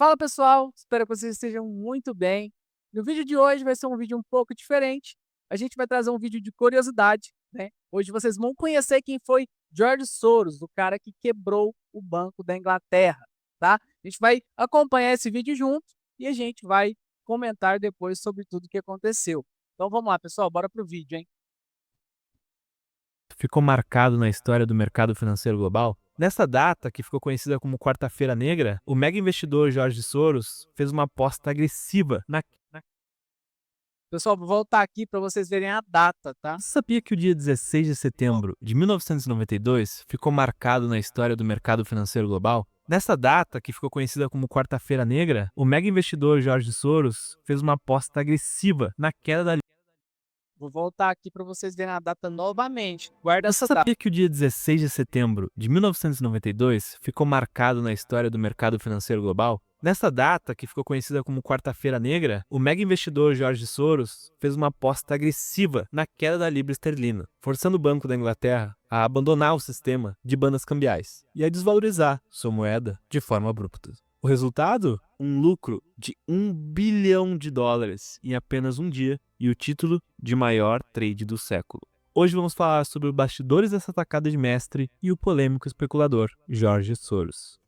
Fala pessoal, espero que vocês estejam muito bem. No vídeo de hoje vai ser um vídeo um pouco diferente. A gente vai trazer um vídeo de curiosidade, né? Hoje vocês vão conhecer quem foi George Soros, o cara que quebrou o Banco da Inglaterra, tá? A gente vai acompanhar esse vídeo junto e a gente vai comentar depois sobre tudo o que aconteceu. Então vamos lá, pessoal, bora pro vídeo, hein? Ficou marcado na história do mercado financeiro global? Nessa data, que ficou conhecida como Quarta-feira Negra, o mega investidor George Soros fez uma aposta agressiva na... Pessoal, vou voltar aqui para vocês verem a data, tá? Você sabia que o dia 16 de setembro de 1992 ficou marcado na história do mercado financeiro global? Nessa data, que ficou conhecida como Quarta-feira Negra, o mega investidor George Soros fez uma aposta agressiva na queda da... Vou voltar aqui para vocês verem a data novamente. Guarda Você essa data. sabia que o dia 16 de setembro de 1992 ficou marcado na história do mercado financeiro global? Nessa data, que ficou conhecida como Quarta-feira Negra, o mega investidor George Soros fez uma aposta agressiva na queda da libra esterlina, forçando o Banco da Inglaterra a abandonar o sistema de bandas cambiais e a desvalorizar sua moeda de forma abrupta. O resultado? Um lucro de US$ 1 bilhão em apenas um dia e o título de maior trade do século. Hoje vamos falar sobre os bastidores dessa tacada de mestre e o polêmico especulador George Soros.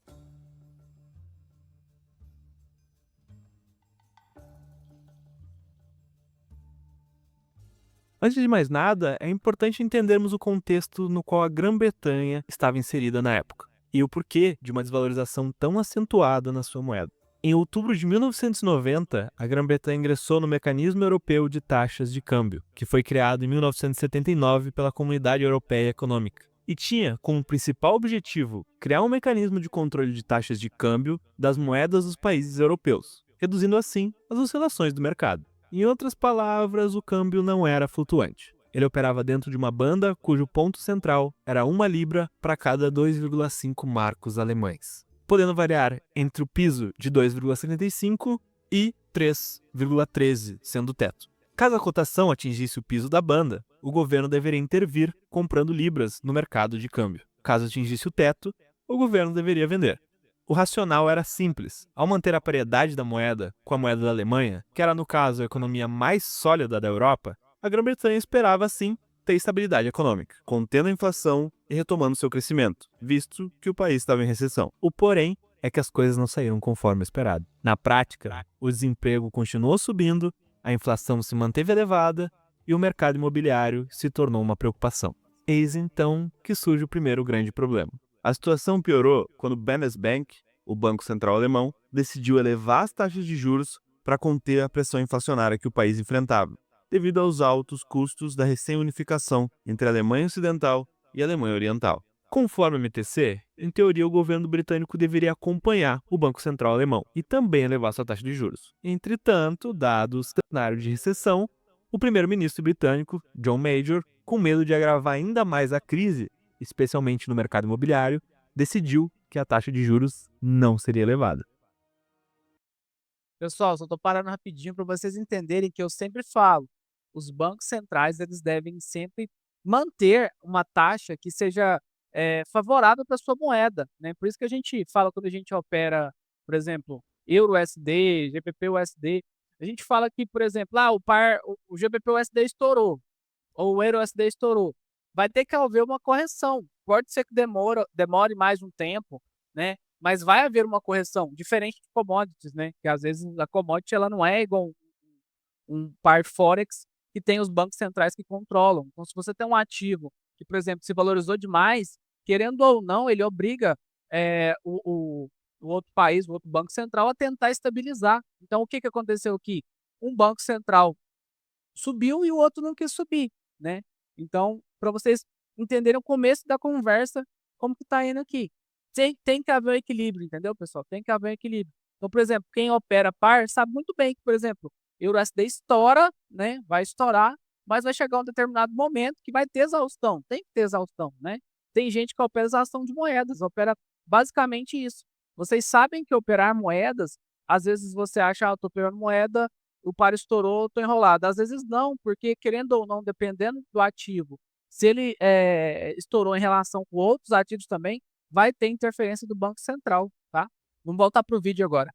Antes de mais nada, é importante entendermos o contexto no qual a Grã-Bretanha estava inserida na época e o porquê de uma desvalorização tão acentuada na sua moeda. Em outubro de 1990, a Grã-Bretanha ingressou no Mecanismo Europeu de Taxas de Câmbio, que foi criado em 1979 pela Comunidade Europeia Econômica, e tinha como principal objetivo criar um mecanismo de controle de taxas de câmbio das moedas dos países europeus, reduzindo assim as oscilações do mercado. Em outras palavras, o câmbio não era flutuante. Ele operava dentro de uma banda cujo ponto central era 1 libra para cada 2,5 marcos alemães, podendo variar entre o piso de 2,75 e 3,13, sendo o teto. Caso a cotação atingisse o piso da banda, o governo deveria intervir comprando libras no mercado de câmbio. Caso atingisse o teto, o governo deveria vender. O racional era simples. Ao manter a paridade da moeda com a moeda da Alemanha, que era no caso a economia mais sólida da Europa, a Grã-Bretanha esperava assim ter estabilidade econômica, contendo a inflação e retomando seu crescimento, visto que o país estava em recessão. O porém é que as coisas não saíram conforme esperado. Na prática, o desemprego continuou subindo, a inflação se manteve elevada e o mercado imobiliário se tornou uma preocupação. Eis então que surge o primeiro grande problema. A situação piorou quando o Bundesbank, o Banco Central Alemão, decidiu elevar as taxas de juros para conter a pressão inflacionária que o país enfrentava, devido aos altos custos da recém-unificação entre a Alemanha Ocidental e a Alemanha Oriental. Conforme a MTC, em teoria o governo britânico deveria acompanhar o Banco Central Alemão e também elevar sua taxa de juros. Entretanto, dado o cenário de recessão, o primeiro-ministro britânico, John Major, com medo de agravar ainda mais a crise, especialmente no mercado imobiliário, decidiu que a taxa de juros não seria elevada. Pessoal, só estou parando rapidinho para vocês entenderem que eu sempre falo, os bancos centrais eles devem sempre manter uma taxa que seja favorável para a sua moeda, né? Por isso que a gente fala quando a gente opera, por exemplo, Euro-USD, GBP-USD, a gente fala que, por exemplo, o GBP-USD estourou, ou o Euro-USD estourou, vai ter que haver uma correção. Pode ser que demore mais um tempo, né? Mas vai haver uma correção, diferente de commodities, né? Que às vezes a commodity ela não é igual um par forex que tem os bancos centrais que controlam. Então, se você tem um ativo que, por exemplo, se valorizou demais, querendo ou não, ele obriga o outro país, o outro banco central a tentar estabilizar. Então, o que que aconteceu aqui? Um banco central subiu e o outro não quis subir, né? Então, para vocês entenderem o começo da conversa, como que está indo aqui. Tem que haver um equilíbrio, entendeu, pessoal? Tem que haver um equilíbrio. Então, por exemplo, quem opera par sabe muito bem que, por exemplo, EURUSD estoura, né? Vai estourar, mas vai chegar um determinado momento que vai ter exaustão. Tem que ter exaustão, né? Tem gente que opera exaustão de moedas, opera basicamente isso. Vocês sabem que operar moedas, às vezes você acha, eu estou operando moeda, o par estourou, estou enrolado. Às vezes não, porque querendo ou não, dependendo do ativo, se ele estourou em relação com outros ativos também, vai ter interferência do Banco Central, tá? Vamos voltar para o vídeo agora.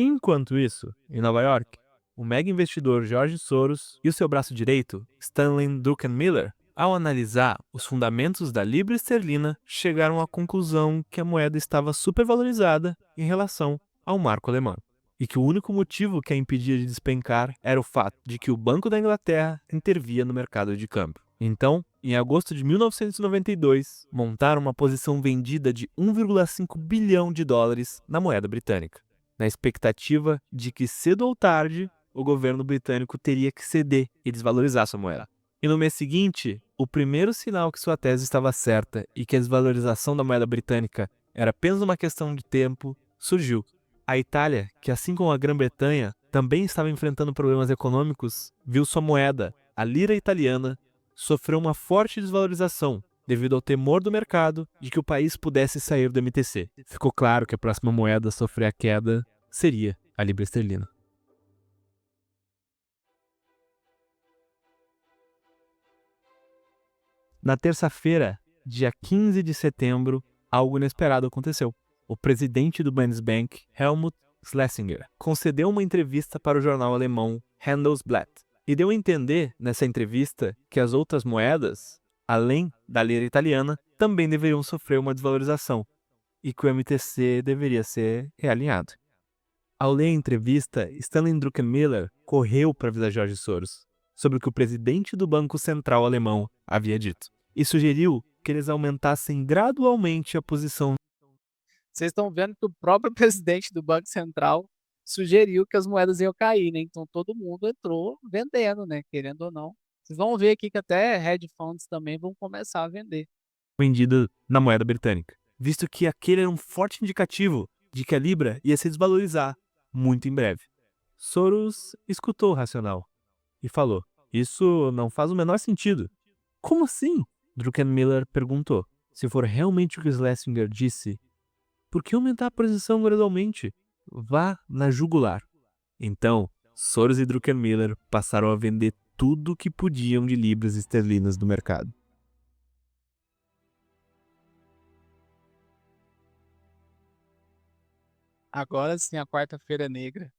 Enquanto isso, em Nova York, o mega investidor George Soros e o seu braço direito, Stanley Druckenmiller, ao analisar os fundamentos da libra esterlina, chegaram à conclusão que a moeda estava supervalorizada em relação ao marco alemão, e que o único motivo que a impedia de despencar era o fato de que o Banco da Inglaterra intervia no mercado de câmbio. Então, em agosto de 1992, montaram uma posição vendida de 1,5 bilhão de dólares na moeda britânica, na expectativa de que cedo ou tarde o governo britânico teria que ceder e desvalorizar sua moeda. E no mês seguinte, o primeiro sinal que sua tese estava certa e que a desvalorização da moeda britânica era apenas uma questão de tempo, surgiu. A Itália, que assim como a Grã-Bretanha também estava enfrentando problemas econômicos, viu sua moeda, a lira italiana, sofrer uma forte desvalorização devido ao temor do mercado de que o país pudesse sair do MTC. Ficou claro que a próxima moeda a sofrer a queda seria a libra esterlina. Na terça-feira, dia 15 de setembro, algo inesperado aconteceu. O presidente do Bundesbank, Helmut Schlesinger, concedeu uma entrevista para o jornal alemão Handelsblatt e deu a entender nessa entrevista que as outras moedas, além da lira italiana, também deveriam sofrer uma desvalorização e que o MTC deveria ser realinhado. Ao ler a entrevista, Stanley Druckenmiller correu para avisar George Soros sobre o que o presidente do Banco Central alemão havia dito e sugeriu que eles aumentassem gradualmente a posição. Vocês estão vendo que o próprio presidente do Banco Central sugeriu que as moedas iam cair, né? Então todo mundo entrou vendendo, né? Querendo ou não. Vocês vão ver aqui que até hedge funds também vão começar a vender. Vendida na moeda britânica, visto que aquele era um forte indicativo de que a libra ia se desvalorizar muito em breve. Soros escutou o racional e falou: "Isso não faz o menor sentido." "Como assim?" Druckenmiller perguntou. "Se for realmente o que Schlesinger disse, por que aumentar a posição gradualmente? Vá na jugular." Então, Soros e Druckenmiller passaram a vender tudo o que podiam de libras esterlinas no mercado. Agora sim, a quarta-feira negra.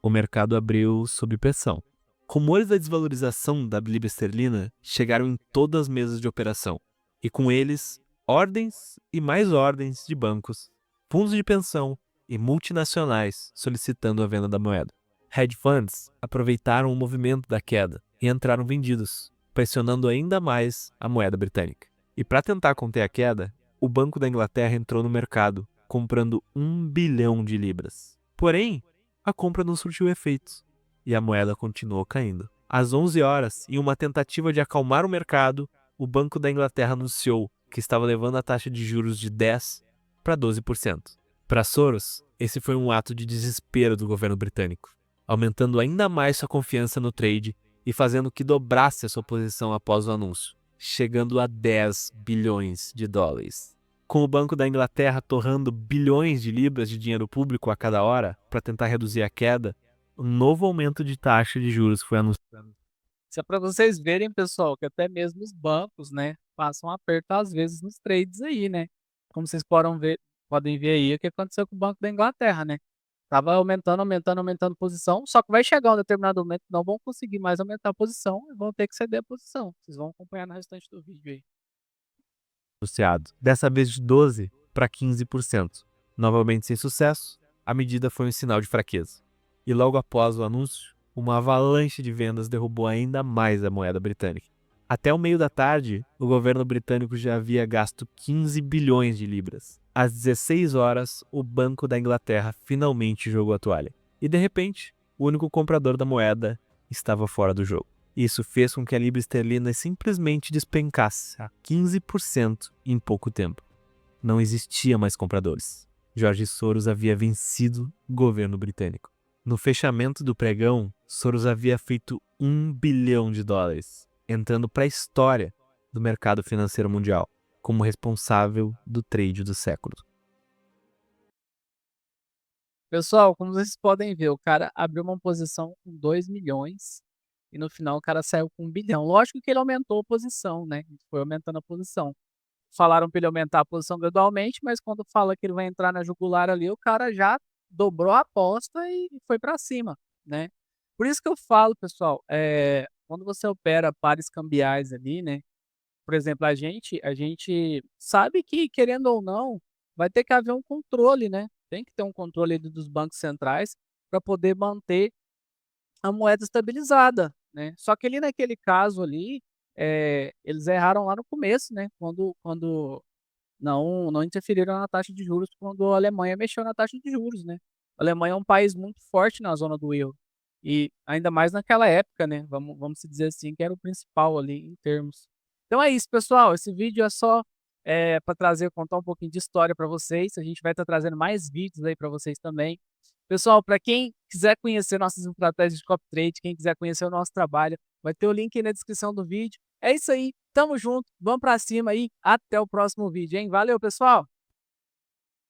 O mercado abriu sob pressão. Rumores da desvalorização da libra esterlina chegaram em todas as mesas de operação, e com eles, ordens e mais ordens de bancos, fundos de pensão e multinacionais solicitando a venda da moeda. Hedge funds aproveitaram o movimento da queda e entraram vendidos, pressionando ainda mais a moeda britânica. E para tentar conter a queda, o Banco da Inglaterra entrou no mercado, comprando 1 bilhão de libras. Porém, a compra não surtiu efeitos e a moeda continuou caindo. Às 11 horas, em uma tentativa de acalmar o mercado, o Banco da Inglaterra anunciou que estava levando a taxa de juros de 10% para 12%. Para Soros, esse foi um ato de desespero do governo britânico, aumentando ainda mais sua confiança no trade e fazendo que dobrasse a sua posição após o anúncio, chegando a 10 bilhões de dólares. Com o Banco da Inglaterra torrando bilhões de libras de dinheiro público a cada hora para tentar reduzir a queda, um novo aumento de taxa de juros foi anunciado. Isso é para vocês verem, pessoal, que até mesmo os bancos, né, passam aperto às vezes nos trades aí, né? Como vocês podem ver aí o que aconteceu com o Banco da Inglaterra, né? Tava aumentando, aumentando, aumentando posição, só que vai chegar um determinado momento que não vão conseguir mais aumentar a posição e vão ter que ceder a posição. Vocês vão acompanhar no restante do vídeo aí. Anunciado, dessa vez de 12% para 15%. Novamente sem sucesso, a medida foi um sinal de fraqueza. E logo após o anúncio, uma avalanche de vendas derrubou ainda mais a moeda britânica. Até o meio da tarde, o governo britânico já havia gasto 15 bilhões de libras. Às 16 horas, o Banco da Inglaterra finalmente jogou a toalha. E de repente, o único comprador da moeda estava fora do jogo. Isso fez com que a libra esterlina simplesmente despencasse a 15% em pouco tempo. Não existia mais compradores. George Soros havia vencido o governo britânico. No fechamento do pregão, Soros havia feito 1 bilhão de dólares, entrando para a história do mercado financeiro mundial, como responsável do trade do século. Pessoal, como vocês podem ver, o cara abriu uma posição com 2 milhões e no final o cara saiu com 1 bilhão. Lógico que ele aumentou a posição, né? Foi aumentando a posição. Falaram para ele aumentar a posição gradualmente, mas quando fala que ele vai entrar na jugular ali, o cara já dobrou a aposta e foi para cima, né. Por isso que eu falo, pessoal, quando você opera pares cambiais ali, né, por exemplo, a gente sabe que, querendo ou não, vai ter que haver um controle, né, tem que ter um controle ali dos bancos centrais para poder manter a moeda estabilizada, né. Só que ali naquele caso ali, eles erraram lá no começo, né, quando não interferiram na taxa de juros quando a Alemanha mexeu na taxa de juros, né. A Alemanha é um país muito forte na zona do euro, e ainda mais naquela época, né, vamos se dizer assim, que era o principal ali em termos. Então é isso pessoal, esse vídeo é só, para trazer contar um pouquinho de história para vocês, a gente vai estar trazendo mais vídeos aí para vocês também. Pessoal, para quem quiser conhecer nossas estratégias de copy trade, quem quiser conhecer o nosso trabalho, vai ter o link aí na descrição do vídeo. É isso aí, tamo junto, vamos pra cima aí, até o próximo vídeo, hein. Valeu, pessoal!